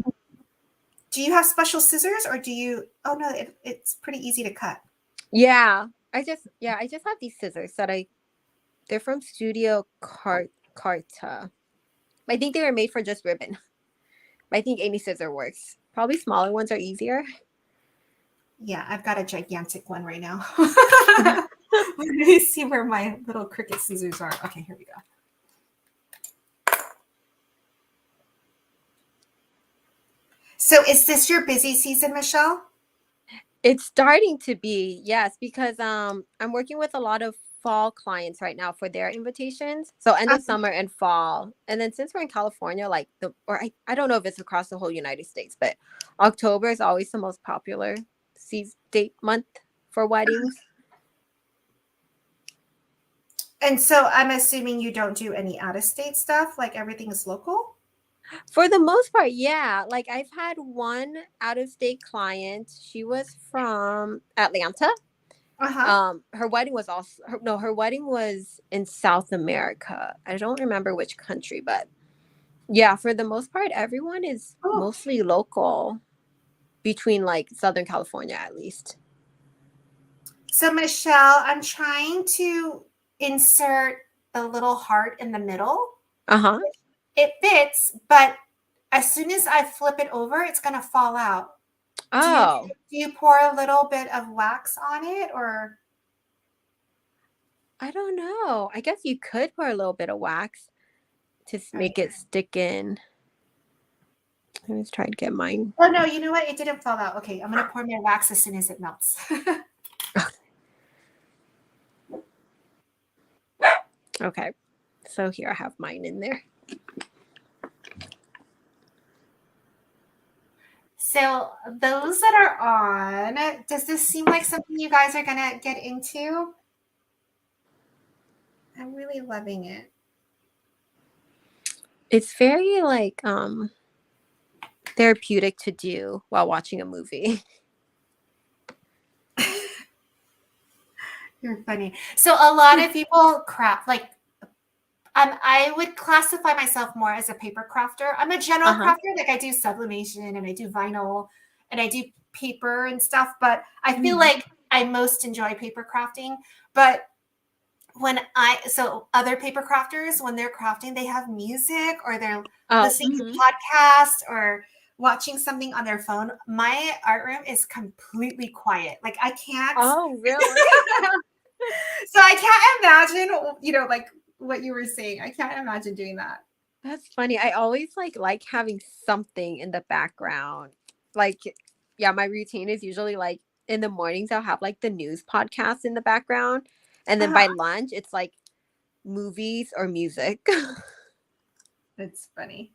do you have special scissors or do you? Oh no, it's pretty easy to cut. Yeah. I just have these scissors that they're from Studio Carta. I think they were made for just ribbon. I think any scissor works. Probably smaller ones are easier. Yeah, I've got a gigantic one right now. Let me see where my little Cricut scissors are. Okay, here we go. So is this your busy season, Michelle? It's starting to be, yes, because I'm working with a lot of fall clients right now for their invitations. So end of summer and fall. And then since we're in California, like I don't know if it's across the whole United States, but October is always the most popular date month for weddings. And so I'm assuming you don't do any out of state stuff, like everything is local? For the most part, yeah. Like I've had one out of state client. She was from Atlanta. Uh-huh. Her wedding was also her wedding was in South America. I don't remember which country, but yeah, for the most part, everyone is Oh. mostly local between like Southern California at least. So Michelle, I'm trying to insert the little heart in the middle. Uh-huh. It fits, but as soon as I flip it over, it's gonna fall out. Oh, Do you pour a little bit of wax on it or I don't know. I guess you could pour a little bit of wax to all right. make it stick in. Let's try to get mine. Oh no, you know what? It didn't fall out. Okay, I'm gonna pour my wax as soon as it melts. Okay. So here I have mine in there. So those that are on, does this seem like something you guys are gonna get into? I'm really loving it. It's very like therapeutic to do while watching a movie. You're funny. So a lot of people craft like I would classify myself more as a paper crafter. I'm a general Uh-huh. crafter, like I do sublimation and I do vinyl and I do paper and stuff, but I feel Mhm. like I most enjoy paper crafting. But so other paper crafters, when they're crafting, they have music or they're Oh, listening to mhm. podcasts or watching something on their phone. My art room is completely quiet. Like I can't Oh, really? so I can't imagine, like what you were saying. I can't imagine doing that. That's funny. I always like having something in the background. Like, yeah, my routine is usually like in the mornings I'll have like the news podcast in the background, and then Uh-huh. by lunch it's like movies or music. It's funny.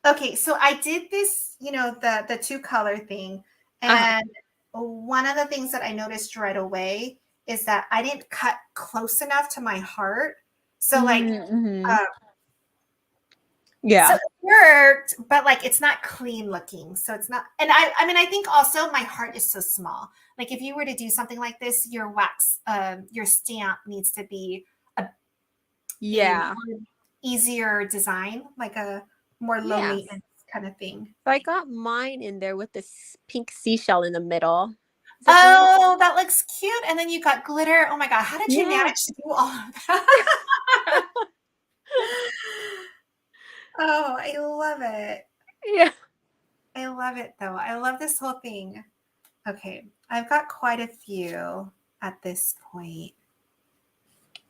Okay, so I did this, the two color thing, Uh-huh. and one of the things that I noticed right away is that I didn't cut close enough to my heart. So like, Mm-hmm. uh, so Yeah. it worked, but like it's not clean looking. So it's not, and I mean, I think also my heart is so small. Like if you were to do something like this, your wax, your stamp needs to be a Yeah. easier design, like a more low Yeah. maintenance kind of thing. So I got mine in there with this pink seashell in the middle. Is it green? Oh, that looks cute. And then you got glitter. Oh my God. How did you Yeah. manage to do all of that? Oh, I love it. Yeah. I love it though. I love this whole thing. Okay. I've got quite a few at this point.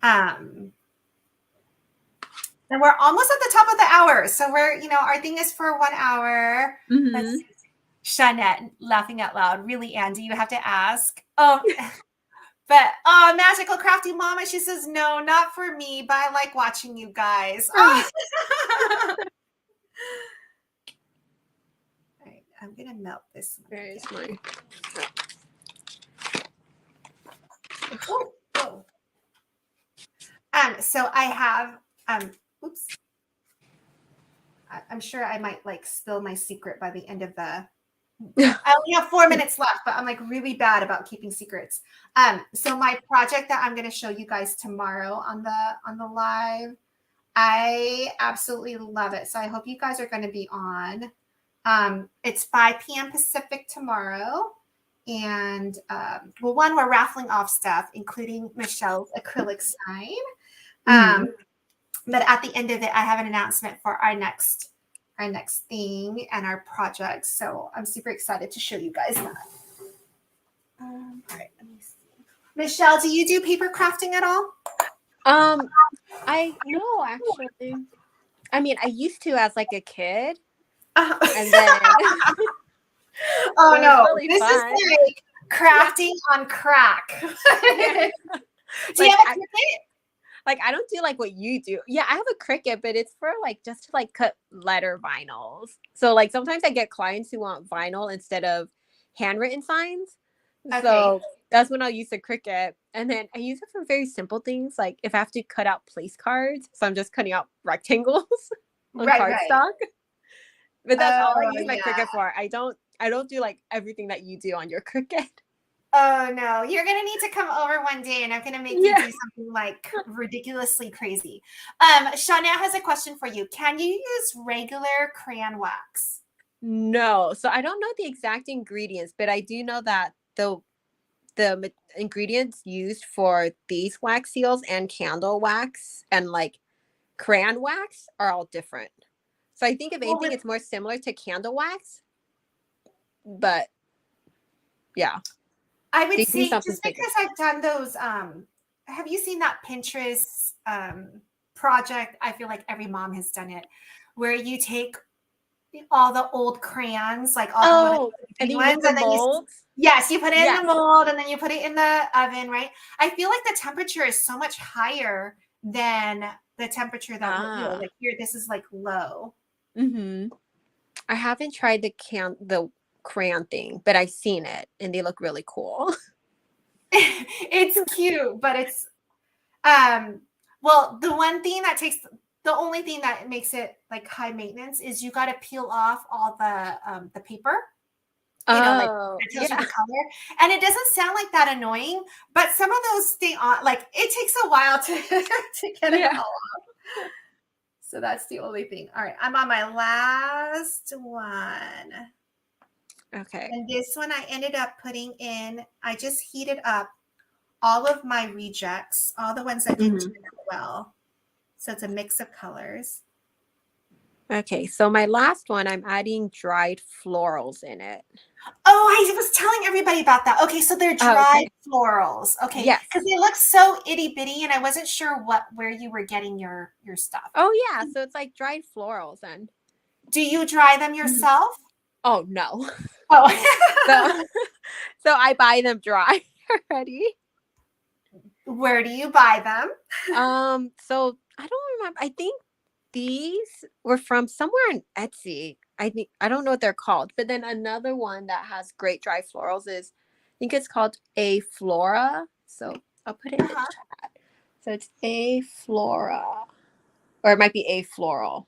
And we're almost at the top of the hour. So our thing is for 1 hour. Let's Mm-hmm. see. Shanette laughing out loud. Really, Andy, you have to ask. Oh, but Magical Crafty Mama, she says, no, not for me, but I like watching you guys. Oh. All right, I'm gonna melt this one. Very smart. Oh. So I have oops. I'm sure I might like spill my secret by the end of the I only have 4 minutes left, but I'm like really bad about keeping secrets. So my project that I'm going to show you guys tomorrow on the live, I absolutely love it. So I hope you guys are going to be on. It's 5 p.m. Pacific tomorrow, and we're raffling off stuff, including Michelle's acrylic sign. But at the end of it, I have an announcement for our next thing and our project. So I'm super excited to show you guys that. All right, let me see. Michelle, do you do paper crafting at all? I know actually. I mean, I used to as like a kid, And then oh no, really this fun. is like crafting on crack. Yeah. Do you have a Cricut? Like I don't do like what you do. Yeah, I have a Cricut, but it's for like just to like cut letter vinyls. So like sometimes I get clients who want vinyl instead of handwritten signs. Okay. So that's when I'll use the Cricut. And then I use it for very simple things, like if I have to cut out place cards. So I'm just cutting out rectangles on cardstock. But that's all I use my Cricut for. I don't do like everything that you do on your Cricut. Oh no, you're gonna need to come over one day, and I'm gonna make you do something like ridiculously crazy. Shawnette has a question for you. Can you use regular crayon wax? No, so I don't know the exact ingredients, but I do know that the ingredients used for these wax seals and candle wax and like crayon wax are all different. So I think if anything, it's more similar to candle wax, but yeah. I would say just because I've done those, have you seen that Pinterest project? I feel like every mom has done it, where you take all the old crayons, like all the ones, and then you put it in the mold, and then you put it in the oven, right? I feel like the temperature is so much higher than the temperature that like here. This is like low. I haven't tried the crayon thing, but I've seen it and they look really cool. It's cute, but it's well, the only thing that makes it like high maintenance is you got to peel off all the paper, like it tells you the color, and it doesn't sound like that annoying, but some of those stay on, like it takes a while to get it all off. So that's the only thing. All right, I'm on my last one. Okay. And this one I ended up putting in, I just heated up all of my rejects, all the ones that didn't turn out well. So it's a mix of colors. Okay, so my last one, I'm adding dried florals in it. Oh, I was telling everybody about that. Okay, so they're dried florals. Okay, yes, because they look so itty bitty, and I wasn't sure where you were getting your stuff. Oh yeah, so it's like dried florals. And do you dry them yourself? Oh no. Oh. So so I buy them dry already. Where do you buy them? So I don't remember. I think these were from somewhere on Etsy. I don't know what they're called. But then another one that has great dry florals is I think it's called A Flora. So I'll put it in the Uh-huh. chat. So it's A Flora. Or it might be A Floral.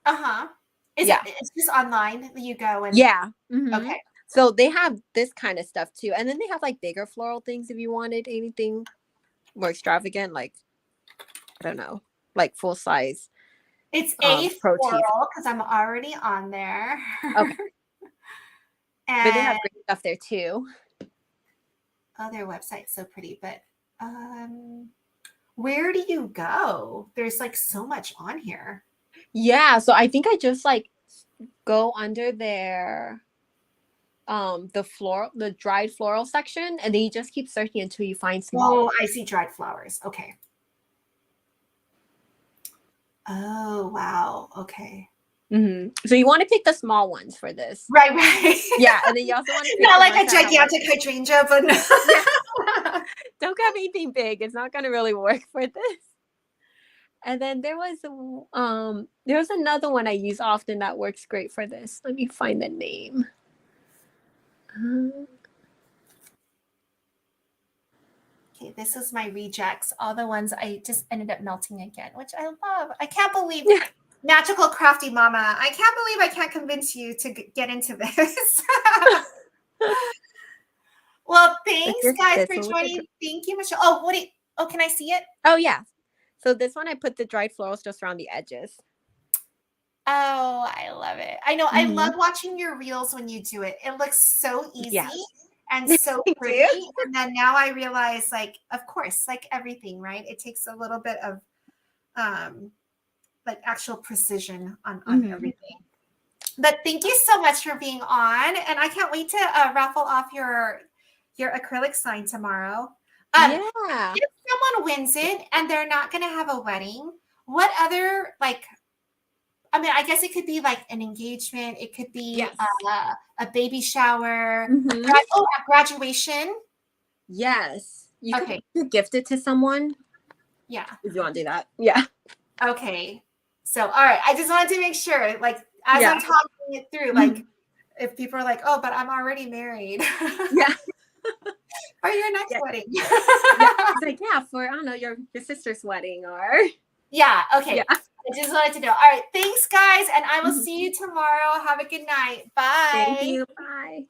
Uh-huh. Yeah. It's just online that you go and Yeah. Mm-hmm. okay. So they have this kind of stuff too. And then they have like bigger floral things if you wanted anything more extravagant, like I don't know, like full size It's A pro teas. Floral because I'm already on there. Okay. But they have And great stuff there too. oh, their website's so pretty, but where do you go? There's like so much on here. Yeah. So I think I just like go under their the dried floral section and then you just keep searching until you find small. Oh, I see dried flowers. Okay. Oh, wow. Okay. Mm-hmm. So you want to pick the small ones for this. Right, right. Yeah. And then you also want to pick Not the like a ones that have, like, gigantic hydrangea, but yeah. Don't grab anything big. It's not gonna really work for this. And then there was another one I use often that works great for this. Let me find the name. Okay, this is my rejects. All the ones I just ended up melting again, which I love. I can't believe Magical Crafty Mama. I can't believe I can't convince you to get into this. Well, thanks guys for joining. Thank you, Michelle. Oh, can I see it? Oh yeah. So this one I put the dried florals just around the edges. Oh, I love it. I know. I love watching your reels when you do it. It looks so easy and so pretty. And then now I realize, like, of course, like everything, right? It takes a little bit of like actual precision on everything. But thank you so much for being on. And I can't wait to raffle off your acrylic sign tomorrow. Yeah. If someone wins it and they're not going to have a wedding, what other, like, I mean, I guess it could be like an engagement. It could be a baby shower, a graduation. Yes. You could gift it to someone. Yeah. If you want to do that. Yeah. Okay. So, all right. I just wanted to make sure, like, as I'm talking it through, like, if people are like, oh, but I'm already married. Yeah. Or your next wedding. It's like, yeah, for, I don't know, your sister's wedding or. Yeah. Okay. Yeah. I just wanted to know. All right. Thanks, guys. And I will see you tomorrow. Have a good night. Bye. Thank you. Bye.